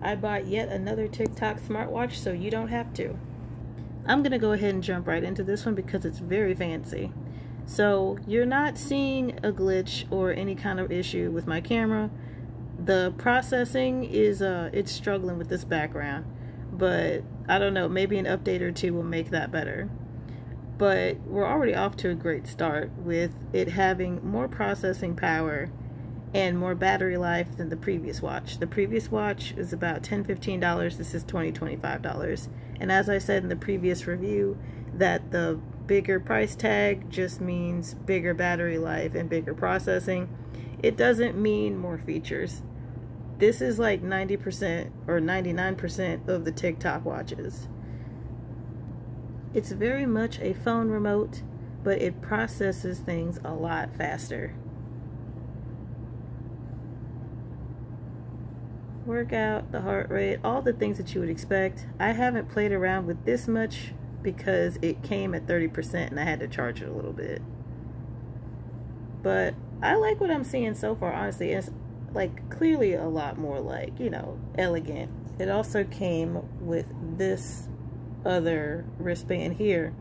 I bought yet another tock smartwatch, so you don't have to. I'm gonna go ahead and jump right into this one because it's very fancy. So you're not seeing a glitch or any kind of issue with my camera. The processing is it's struggling with this background, but I don't know, maybe an update or two will make that better. But we're already off to a great start with it having more processing power and more battery life than the previous watch. The previous watch is about $10–15. This is $20–25. And as I said in the previous review, that the bigger price tag just means bigger battery life and bigger processing. It doesn't mean more features. This is like 90% or 99% of the tock watches. It's very much a phone remote, but it processes things a lot faster. Workout, the heart rate, all the things that you would expect. I haven't played around with this much because it came at 30% and I had to charge it a little bit. But I like what I'm seeing so far, honestly. It's like clearly a lot more like, you know, elegant. It also came with this other wristband here,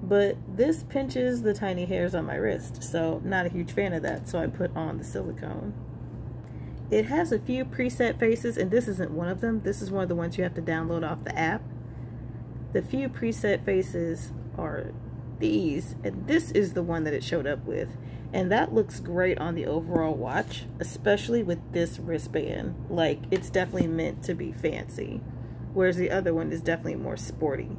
but this pinches the tiny hairs on my wrist, so not a huge fan of that, so I put on the silicone. It has a few preset faces, and this isn't one of them. This is one of the ones you have to download off the app. The few preset faces are these, and this is the one that it showed up with, and that looks great on the overall watch, especially with this wristband. Like, it's definitely meant to be fancy, whereas the other one is definitely more sporty.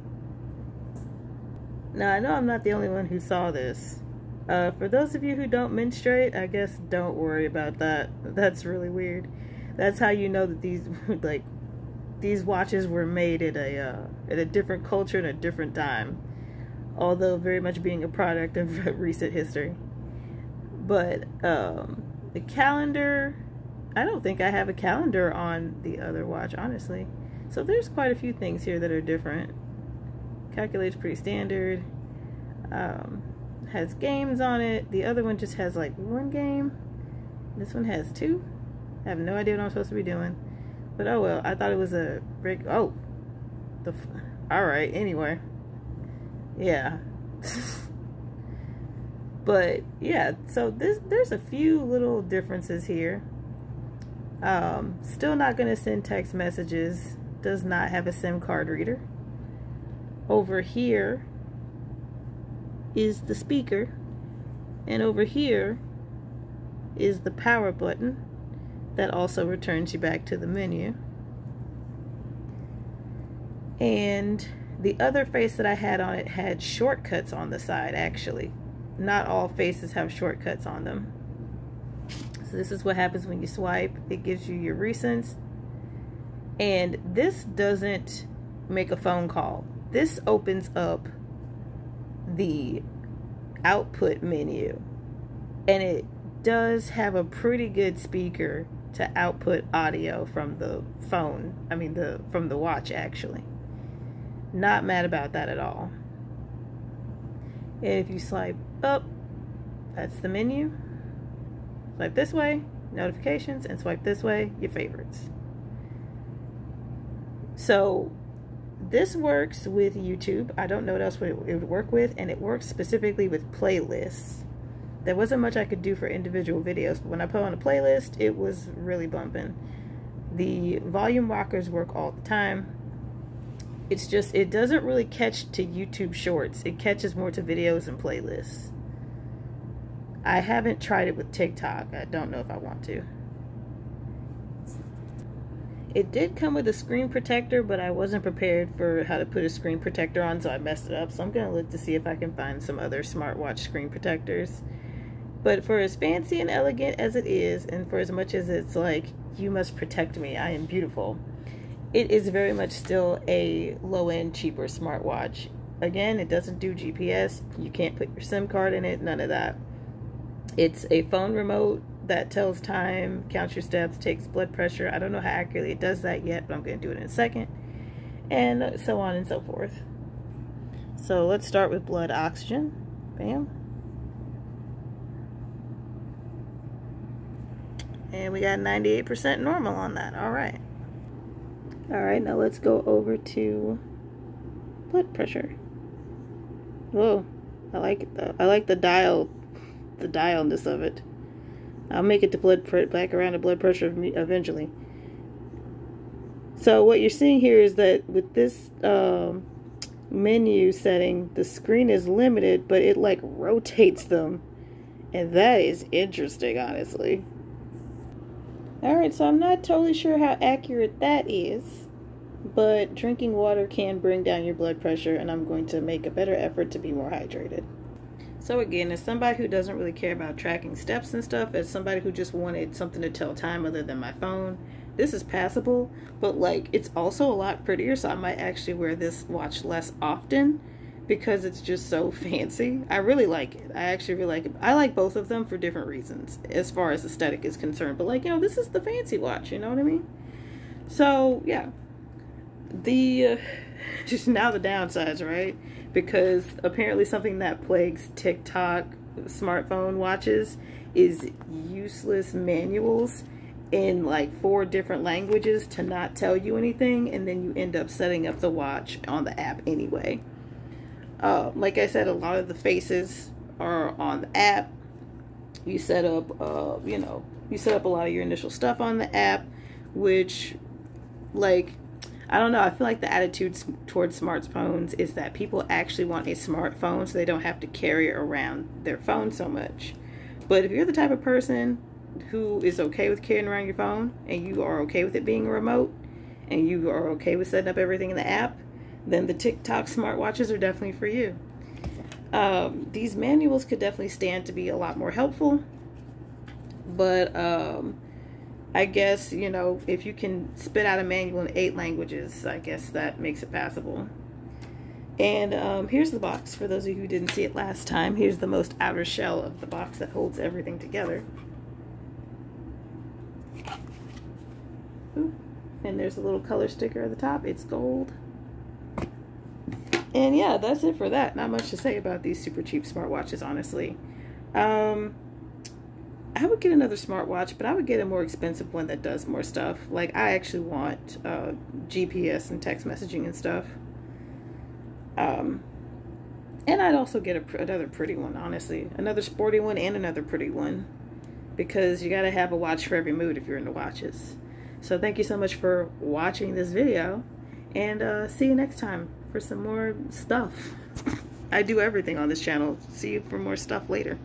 Now, I know I'm not the only one who saw this. For those of you who don't menstruate, I guess don't worry about that. That's really weird. That's how you know that these watches were made at a different culture and a different time, although very much being a product of recent history. But the calendar, I don't think I have a calendar on the other watch, honestly. So there's quite a few things here that are different. Calculates pretty standard. Has games on it. The other one just has like one game. This one has two. I have no idea what I'm supposed to be doing. But oh well, I thought it was a break. Oh, alright, anyway. Yeah. But yeah, so there's a few little differences here. Still not gonna send text messages. Does not have a SIM card reader. Over here is the speaker, and over here is the power button that also returns you back to the menu. And the other face that I had on it had shortcuts on the side. Actually, not all faces have shortcuts on them. So this is what happens when you swipe. It gives you your recents, and this doesn't make a phone call. This opens up the output menu, and it does have a pretty good speaker to output audio from the phone. I mean, from the watch, actually. Not mad about that at all. And if you swipe up, that's the menu. Swipe this way, notifications, and swipe this way, your favorites. So this works with YouTube. I don't know what else it would work with, and it works specifically with playlists. There wasn't much I could do for individual videos, but when I put on a playlist, it was really bumping. The volume rockers work all the time. It's just, it doesn't really catch to YouTube shorts. It catches more to videos and playlists. I haven't tried it with TikTok. I don't know if I want to. It did come with a screen protector, but I wasn't prepared for how to put a screen protector on, so I messed it up. So I'm going to look to see if I can find some other smartwatch screen protectors. But for as fancy and elegant as it is, and for as much as it's like, you must protect me, I am beautiful, it is very much still a low-end, cheaper smartwatch. Again, it doesn't do GPS. You can't put your SIM card in it, none of that. It's a phone remote that tells time, counts your steps, takes blood pressure. I don't know how accurately it does that yet, but I'm going to do it in a second. And so on and so forth. So let's start with blood oxygen. Bam. And we got 98% normal on that. All right. Alright, now let's go over to blood pressure. Whoa, I like it though. I like the dialness of it. I'll make it to back around to blood pressure eventually. So what you're seeing here is that with this menu setting, the screen is limited, but it like rotates them. And that is interesting, honestly. Alright, so I'm not totally sure how accurate that is, but drinking water can bring down your blood pressure, and I'm going to make a better effort to be more hydrated. So again, as somebody who doesn't really care about tracking steps and stuff, as somebody who just wanted something to tell time other than my phone, this is passable, but like it's also a lot prettier, so I might actually wear this watch less often because it's just so fancy. I really like it. I actually really like it. I like both of them for different reasons as far as aesthetic is concerned, but like, you know, this is the fancy watch, you know what I mean? So yeah, just now the downsides, right? Because apparently something that plagues TikTok smartphone watches is useless manuals in like 4 different languages to not tell you anything, and then you end up setting up the watch on the app anyway. Like I said, a lot of the faces are on the app. You set up, you set up a lot of your initial stuff on the app, which, like, I don't know, I feel like the attitude towards smartphones is that people actually want a smartphone so they don't have to carry around their phone so much. But if you're the type of person who is okay with carrying around your phone, and you are okay with it being a remote, and you are okay with setting up everything in the app, then the TikTok smartwatches are definitely for you. These manuals could definitely stand to be a lot more helpful, but I guess, you know, if you can spit out a manual in 8 languages, I guess that makes it passable. And here's the box for those of you who didn't see it last time. Here's the most outer shell of the box that holds everything together. Ooh. And there's a little color sticker at the top. It's gold. And yeah, that's it for that. Not much to say about these super cheap smartwatches, honestly. I would get another smartwatch, but I would get a more expensive one that does more stuff. Like, I actually want GPS and text messaging and stuff. And I'd also get another pretty one, honestly. Another sporty one and another pretty one. Because you gotta have a watch for every mood if you're into watches. So thank you so much for watching this video. And see you next time for some more stuff. I do everything on this channel. See you for more stuff later.